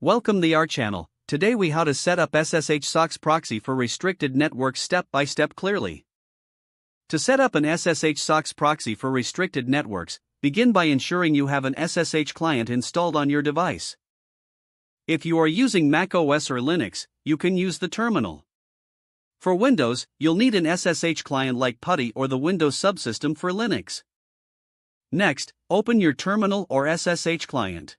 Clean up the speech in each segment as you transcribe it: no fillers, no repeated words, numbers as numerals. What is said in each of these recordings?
Welcome to our channel. Today we how to set up SSH SOCKS proxy for restricted networks step by step clearly. To set up an SSH SOCKS proxy for restricted networks, begin by ensuring you have an SSH client installed on your device. If you are using Mac OS or Linux, you can use the terminal. For Windows, you'll need an SSH client like PuTTY or the Windows subsystem for Linux. Next, open your terminal or SSH client.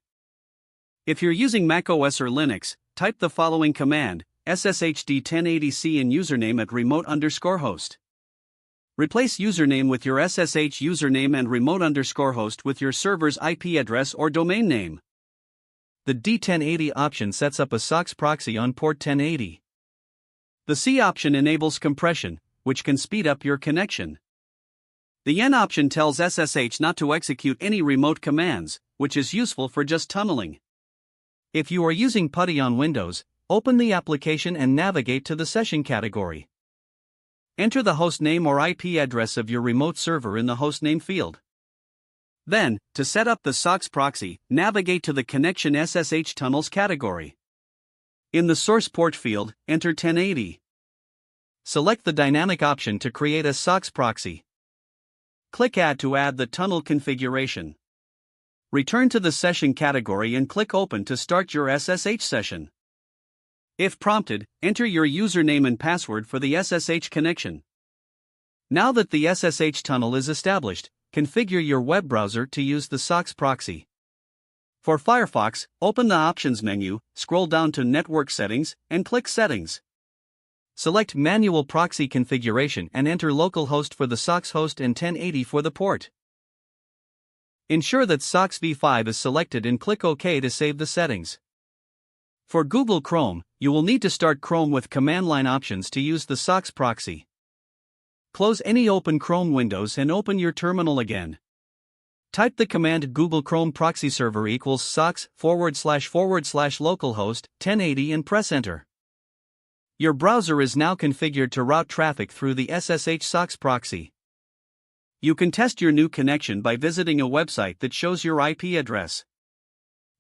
If you're using Mac OS or Linux, type the following command, sshd1080c in username at remote_host. Replace username with your SSH username and remote_host with your server's IP address or domain name. The D1080 option sets up a SOCKS proxy on port 1080. The C option enables compression, which can speed up your connection. The N option tells SSH not to execute any remote commands, which is useful for just tunneling. If you are using PuTTY on Windows, open the application and navigate to the session category. Enter the host name or IP address of your remote server in the hostname field. Then, to set up the SOCKS proxy, navigate to the Connection SSH Tunnels category. In the source port field, enter 1080. Select the dynamic option to create a SOCKS proxy. Click Add to add the tunnel configuration. Return to the session category and click Open to start your SSH session. If prompted, enter your username and password for the SSH connection. Now that the SSH tunnel is established, configure your web browser to use the SOCKS proxy. For Firefox, open the Options menu, scroll down to Network Settings, and click Settings. Select Manual Proxy Configuration and enter localhost for the SOCKS host and 1080 for the port. Ensure that SOCKS v5 is selected and click OK to save the settings. For Google Chrome, you will need to start Chrome with command line options to use the SOCKS proxy. Close any open Chrome windows and open your terminal again. Type the command Google Chrome proxy server equals SOCKS // localhost 1080 and press enter. Your browser is now configured to route traffic through the SSH SOCKS proxy. You can test your new connection by visiting a website that shows your IP address.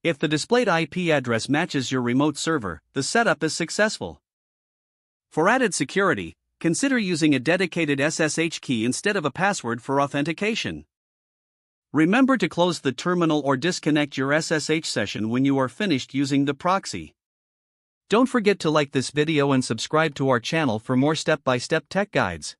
If the displayed IP address matches your remote server, the setup is successful. For added security, consider using a dedicated SSH key instead of a password for authentication. Remember to close the terminal or disconnect your SSH session when you are finished using the proxy. Don't forget to like this video and subscribe to our channel for more step-by-step tech guides.